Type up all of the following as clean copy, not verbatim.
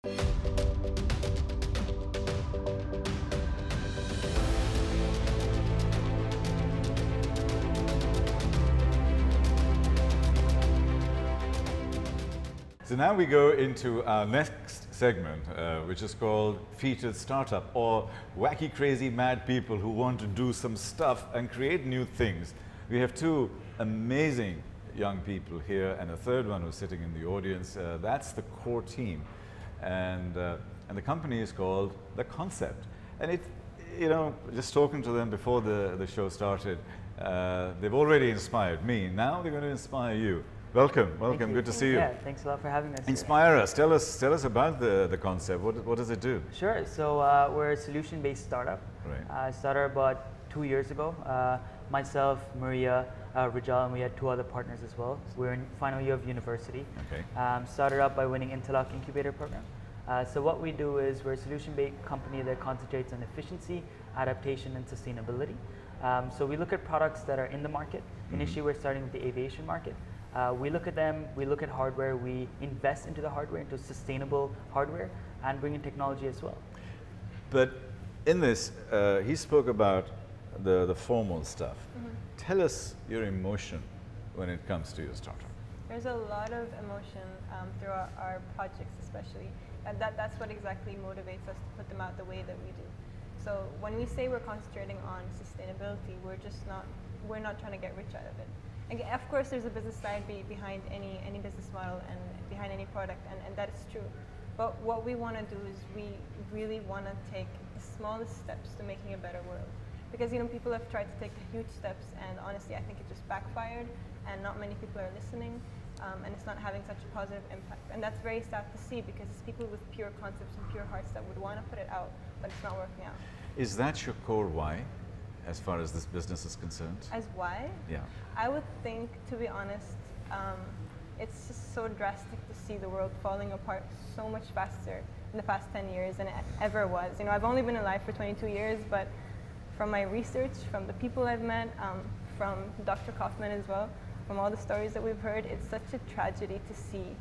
So now we go into our next segment, which is called Featured Startup, or wacky, crazy, mad people who want to do some stuff and create new things. We have two amazing young people here and a third one who's sitting in the audience. That's the core team. And the company is called The Concept. And it, you know, just talking to them before the show started, they've already inspired me. Now they're going to inspire you. Welcome, good to see you. Yeah, thanks a lot for having us. Inspire us. Tell us about the concept. What does it do? Sure. So we're a solution-based startup. Right. Started about 2 years ago. Myself, Maria, Rijal, and we had 2 other partners as well. We're in final year of university. Okay. Started up by winning Interlock Incubator Program. So what we do is we're a solution-based company that concentrates on efficiency, adaptation, and sustainability. So we look at products that are in the market. Initially, we're starting with the aviation market. We look at them, we look at hardware, we invest into the hardware, into sustainable hardware, and bring in technology as well. But in this, he spoke about the formal stuff. Tell us your emotion when it comes to your startup. There's a lot of emotion through our projects especially, and that's what exactly motivates us to put them out the way that we do. So when we say we're concentrating on sustainability, we're not trying to get rich out of it. And of course, there's a business side behind any business model and behind any product, and that is true. But what we want to do is we really want to take the smallest steps to making a better world. Because people have tried to take the huge steps, and honestly, I think it just backfired, and not many people are listening, and it's not having such a positive impact. And that's very sad to see, because it's people with pure concepts and pure hearts that would want to put it out, but it's not working out. Is that your core why, as far as this business is concerned? As why? Yeah. I would think, to be honest, it's just so drastic to see the world falling apart so much faster in the past 10 years than it ever was. I've only been alive for 22 years, but from my research, from the people I've met, from Dr. Kaufman as well, from all the stories that we've heard, it's such a tragedy to see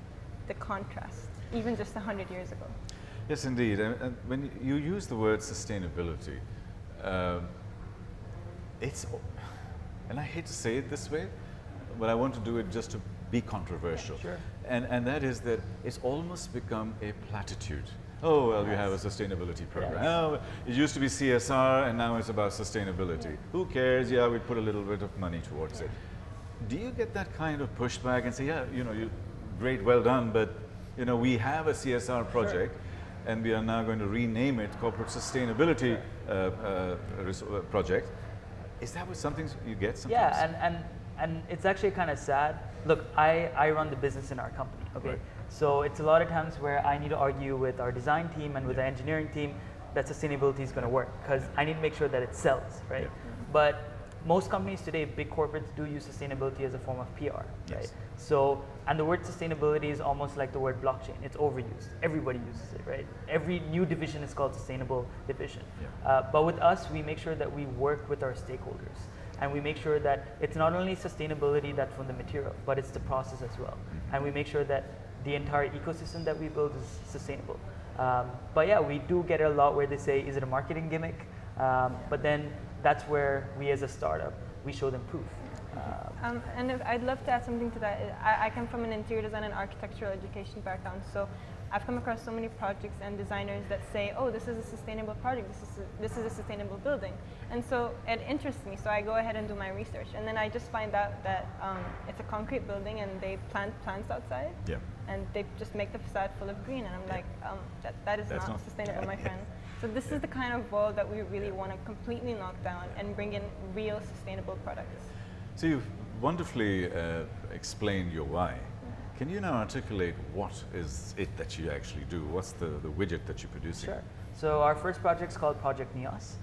the contrast, even just 100 years ago. Yes, indeed. And when you use the word sustainability, and I hate to say it this way, but I want to do it just to be controversial. Yeah, sure. And that is that it's almost become a platitude. Oh, well, you have a sustainability program. Yes. Oh, it used to be CSR, and now it's about sustainability. Who cares? Yeah, we put a little bit of money towards it. Do you get that kind of pushback and say, yeah, you great, well done, but we have a CSR project, and we are now going to rename it Corporate Sustainability Project. Is that something you get sometimes? Yeah, and it's actually kind of sad. Look, I run the business in our company, okay? Right. So it's a lot of times where I need to argue with our design team and with the engineering team that sustainability is going to work, because I need to make sure that it sells, right? Yeah. But most companies today, big corporates, do use sustainability as a form of PR, right? Yes. So, and the word sustainability is almost like the word blockchain. It's overused. Everybody uses it, right? Every new division is called sustainable division. Yeah. But with us, we make sure that we work with our stakeholders. And we make sure that it's not only sustainability that's from the material, but it's the process as well. And we make sure that the entire ecosystem that we build is sustainable. But yeah, we do get a lot where they say, is it a marketing gimmick? But then that's where we as a startup, we show them proof. And I'd love to add something to that. I come from an interior design and architectural education background, so I've come across so many projects and designers that say, oh, this is a sustainable project, this is a sustainable building. And so it interests me, so I go ahead and do my research. And then I just find out that it's a concrete building and they plant plants outside. Yeah. And they just make the facade full of green. And I'm like, that is not sustainable, my friend. So this is the kind of world that we really want to completely knock down and bring in real sustainable products. So you've wonderfully explained your why. Can you now articulate what is it that you actually do? What's the widget that you're producing? Sure. So our first project is called Project Neos.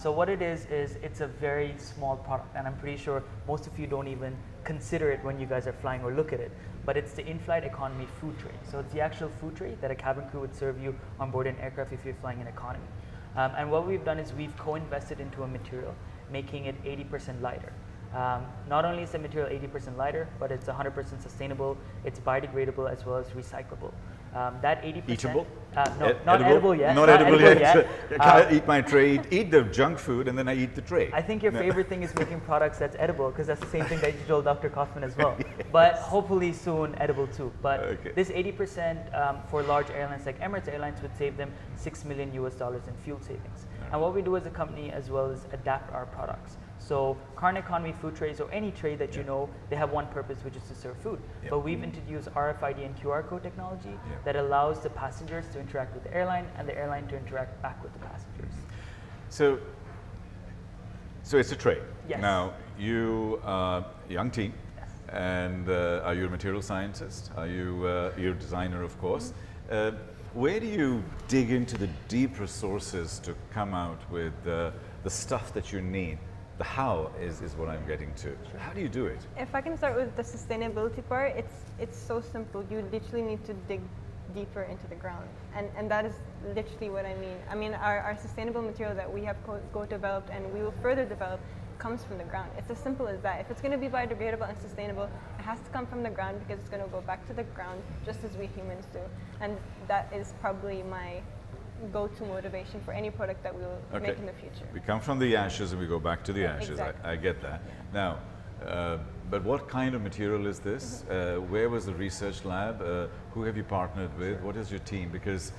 So what it is it's a very small product, and I'm pretty sure most of you don't even consider it when you guys are flying or look at it. But it's the in-flight economy food tray. So it's the actual food tray that a cabin crew would serve you on board an aircraft if you're flying in economy. And what we've done is we've co-invested into a material, making it 80% lighter. Not only is the material 80% lighter, but it's 100% sustainable, it's biodegradable as well as recyclable. That 80%, Eatable? No, not edible yet. Not edible yet. yet. I eat my tray, eat the junk food, and then I eat the tray. I think your favorite thing is making products that's edible, because that's the same thing that you told Dr. Kaufman as well. But hopefully soon edible too. But this 80% for large airlines like Emirates Airlines would save them $6 million in fuel savings. And what we do as a company as well is adapt our products. So current economy food trays or any tray that you know, they have one purpose, which is to serve food. But we've introduced RFID and QR code technology that allows the passengers to interact with the airline and the airline to interact back with the passengers. So it's a tray. Yes. Now, you are a young team, and are you a material scientist? Are you you're a designer, of course? Where do you dig into the deep resources to come out with the stuff that you need? The how is what I'm getting to. How do you do it? If I can start with the sustainability part, it's so simple. You literally need to dig deeper into the ground, and that is literally what I mean. I mean, our sustainable material that we have co-developed and we will further develop comes from the ground. It's as simple as that. If it's going to be biodegradable and sustainable, it has to come from the ground because it's going to go back to the ground just as we humans do, and that is probably my go-to motivation for any product that we will make in the future. We come from the ashes and we go back to the ashes. Exactly. I get that. Now, but what kind of material is this? Where was the research lab? Who have you partnered with? What is your team? Because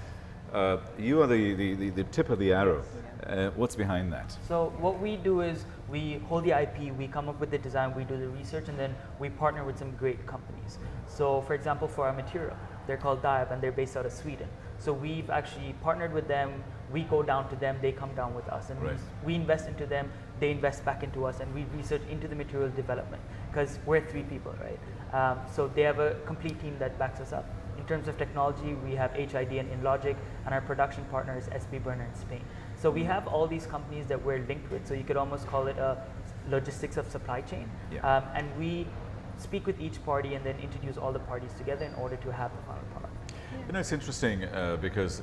you are the tip of the arrow. What's behind that? So what we do is we hold the IP, we come up with the design, we do the research, and then we partner with some great companies. So for example, for our material, they're called DTEC and they're based out of Sweden. So we've actually partnered with them, we go down to them, they come down with us, and we invest into them, they invest back into us, and we research into the material development, because we're 3 people, right? So they have a complete team that backs us up. In terms of technology, we have HID and InLogic, and our production partner is SB Burner in Spain. So we have all these companies that we're linked with, so you could almost call it a logistics of supply chain. And we speak with each party and then introduce all the parties together in order to have the final product. You know, it's interesting because,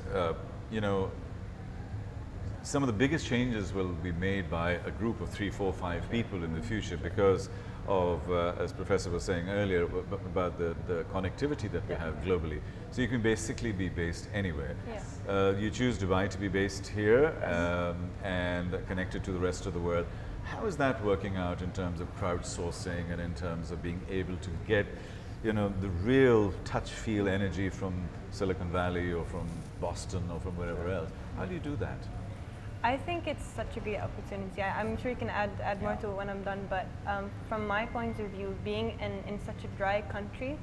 you know, some of the biggest changes will be made by a group of 3, 4, 5 people in the future because of, as Professor was saying earlier, about the connectivity that we have globally. So you can basically be based anywhere. You choose Dubai to be based here and connected to the rest of the world. How is that working out in terms of crowdsourcing and in terms of being able to get, you know, the real touch, feel energy from Silicon Valley or from Boston or from wherever else? How do you do that? I think it's such a great opportunity. I'm sure you can add more to it when I'm done, but from my point of view, being in such a dry country,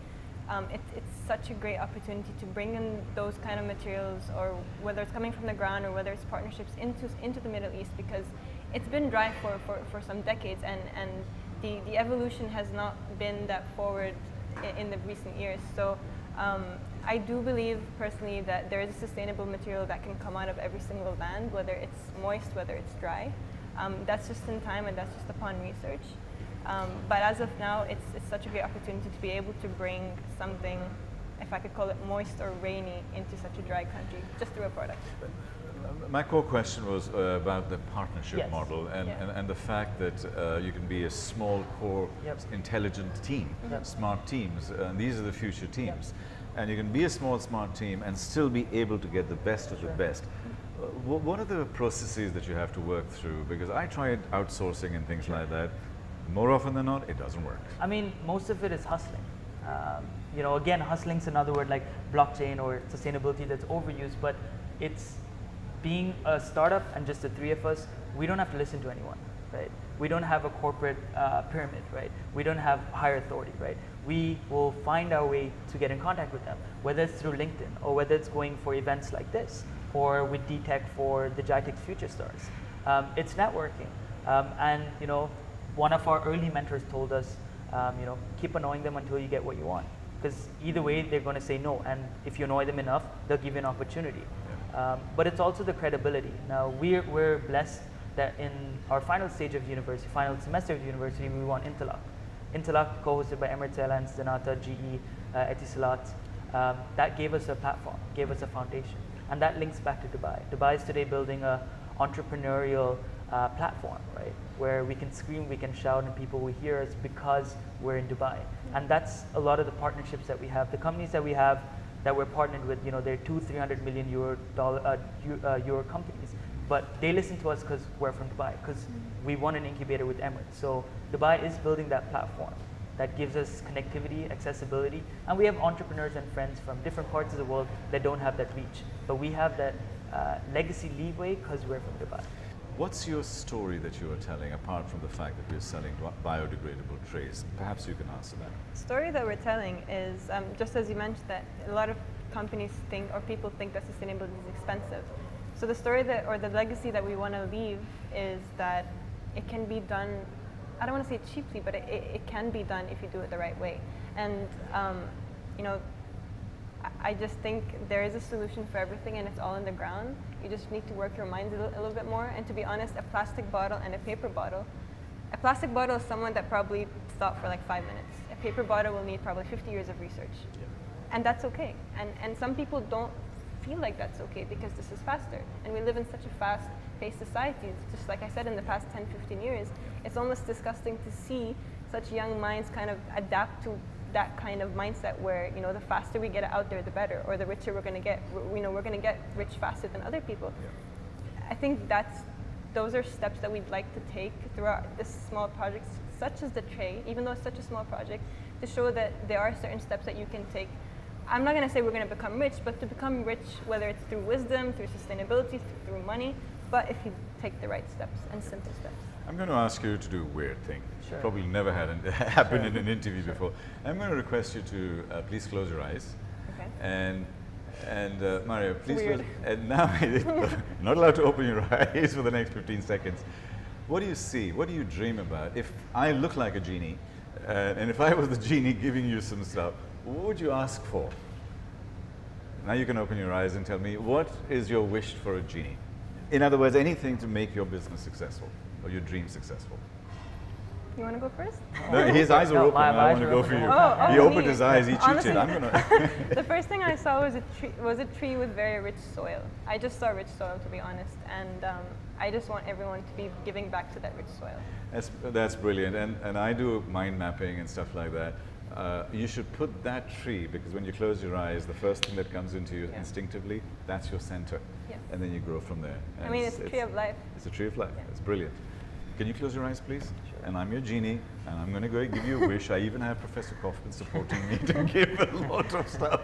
it's such a great opportunity to bring in those kind of materials, or whether it's coming from the ground or whether it's partnerships into the Middle East, because it's been dry for some decades, and the evolution has not been that forward in the recent years. So I do believe personally that there is a sustainable material that can come out of every single land, whether it's moist, whether it's dry. That's just in time, and that's just upon research. But as of now, it's such a great opportunity to be able to bring something, if I could call it moist or rainy, into such a dry country, just through a product. My core question was about the partnership model and the fact that you can be a small core intelligent team, smart teams, and these are the future teams. And you can be a small smart team and still be able to get the best of the best. What are the processes that you have to work through? Because I tried outsourcing and things like that. More often than not, it doesn't work. I mean, most of it is hustling. You know, again, hustling's another word like blockchain or sustainability that's overused, but it's being a startup and just the 3 of us, we don't have to listen to anyone, right? We don't have a corporate pyramid, right? We don't have higher authority, right? We will find our way to get in contact with them, whether it's through LinkedIn or whether it's going for events like this or with DTEC for the GITEX Future Stars. It's networking. And, you know, one of our early mentors told us, you know, keep annoying them until you get what you want. Because either way, they're going to say no. And if you annoy them enough, they'll give you an opportunity. But it's also the credibility. Now, we're blessed that in our final stage of university, final semester of university, we won Interlock. Interlock, co-hosted by Emirates Airlines, Zanata, GE, Etisalat, that gave us a platform, gave us a foundation. And that links back to Dubai. Dubai is today building a entrepreneurial platform, right? Where we can scream, we can shout, and people will hear us because we're in Dubai. And that's a lot of the partnerships that we have. The companies that we have, that we're partnered with, they're 200-300 million euro companies, but they listen to us because we're from Dubai, because we won an incubator with Emirates. So Dubai is building that platform that gives us connectivity, accessibility, and we have entrepreneurs and friends from different parts of the world that don't have that reach, but we have that legacy leeway because we're from Dubai. What's your story that you are telling, apart from the fact that we're selling biodegradable trays? Perhaps you can answer that. The story that we're telling is, just as you mentioned, that a lot of companies think, or people think, that sustainability is expensive. So the story that, or the legacy that we want to leave is that it can be done, I don't want to say cheaply, but it can be done if you do it the right way. And, I just think there is a solution for everything, and it's all on the ground. You just need to work your minds a little bit more. And to be honest, a plastic bottle and a paper bottle. A plastic bottle is someone that probably thought for like 5 minutes. A paper bottle will need probably 50 years of research. Yeah. And that's okay. And some people don't feel like that's okay because this is faster. And we live in such a fast-paced society. Just like I said, in the past 10, 15 years, it's almost disgusting to see such young minds kind of adapt to that kind of mindset where, the faster we get it out there, the better, or the richer we're going to get. We're going to get rich faster than other people. Yeah. I think those are steps that we'd like to take throughout this small projects, such as the tray, even though it's such a small project, to show that there are certain steps that you can take. I'm not going to say we're going to become rich, but to become rich, whether it's through wisdom, through sustainability, through money, but if you take the right steps and simple steps. I'm going to ask you to do a weird thing. Sure. Probably never had happened in an interview before. I'm going to request you to please close your eyes. Okay. And Mario, please close. And now you're not allowed to open your eyes for the next 15 seconds. What do you see? What do you dream about? If I look like a genie, and if I was the genie giving you some stuff, what would you ask for? Now you can open your eyes and tell me, what is your wish for a genie? In other words, anything to make your business successful or your dream successful. You want to go first? No, his eyes are open. I want to go for you. He opened his eyes. He cheated. Honestly, I'm gonna. The first thing I saw was a tree with very rich soil. I just saw rich soil, to be honest, and I just want everyone to be giving back to that rich soil. That's brilliant, and I do mind mapping and stuff like that. You should put that tree, because when you close your eyes, the first thing that comes into you instinctively, that's your center. Yes. And then you grow from there. And I mean, it's a tree of life. It's a tree of life. Yeah. It's brilliant. Can you close your eyes, please? Sure. And I'm your genie, and I'm going to go give you a wish. I even have Professor Kaufman supporting me to give a lot of stuff.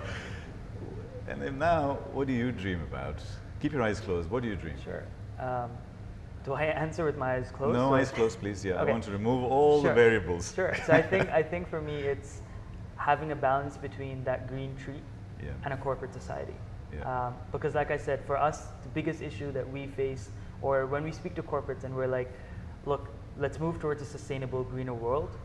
And then now, what do you dream about? Keep your eyes closed. What do you dream? Sure. Do I answer with my eyes closed? No, eyes closed, please. Yeah, Okay. I want to remove all the variables. Sure. So I think for me, it's having a balance between that green tree and a corporate society. Yeah. Because like I said, for us, the biggest issue that we face, or when we speak to corporates and we're like, look, let's move towards a sustainable, greener world,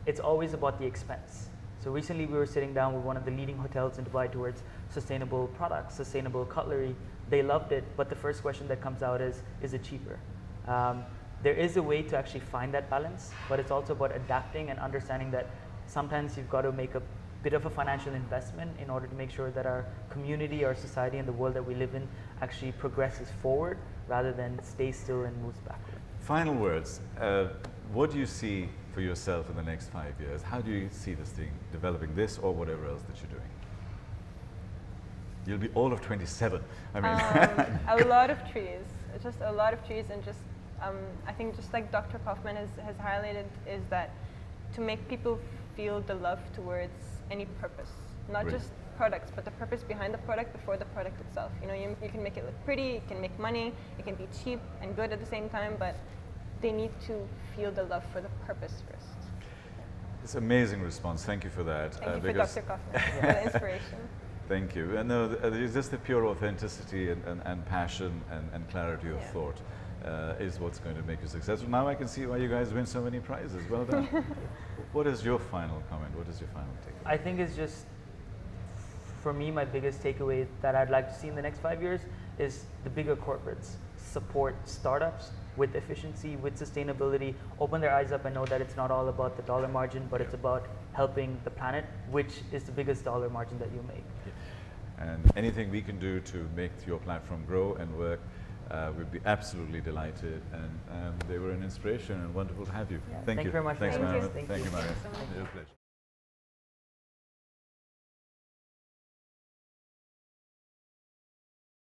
it's always about the expense. So recently we were sitting down with one of the leading hotels in Dubai towards sustainable products, sustainable cutlery. They loved it, but the first question that comes out is it cheaper? There is a way to actually find that balance, but it's also about adapting and understanding that sometimes you've got to make a bit of a financial investment in order to make sure that our community, our society, and the world that we live in actually progresses forward rather than stays still and moves backward. Final words. What do you see for yourself in the next 5 years? How do you see this thing developing, this or whatever else that you're doing? You'll be all of 27. I mean, a lot of trees. Just a lot of trees, and just I think just like Dr. Kaufman has highlighted, is that to make people feel the love towards any purpose, not Right. just products, but the purpose behind the product before the product itself. You can make it look pretty, you can make money, it can be cheap and good at the same time, but they need to feel the love for the purpose first. it's an amazing response. Thank you for that. Thank you for Dr. Kaufman for the inspiration. Thank you. And no, it's just the pure authenticity and passion and clarity of thought is what's going to make you successful. Now I can see why you guys win so many prizes. Well done. What is your final comment? What is your final takeaway? I think it's just, for me, my biggest takeaway that I'd like to see in the next 5 years is the bigger corporates support startups with efficiency, with sustainability, open their eyes up and know that it's not all about the dollar margin, but it's about helping the planet, which is the biggest dollar margin that you make. And anything we can do to make your platform grow and work, we'd be absolutely delighted. And they were an inspiration and wonderful to have you. Yeah, Thank you. very much. Thanks, for having Mahendran. us. Thank you, Thank you Mahendran. so much. It was a pleasure.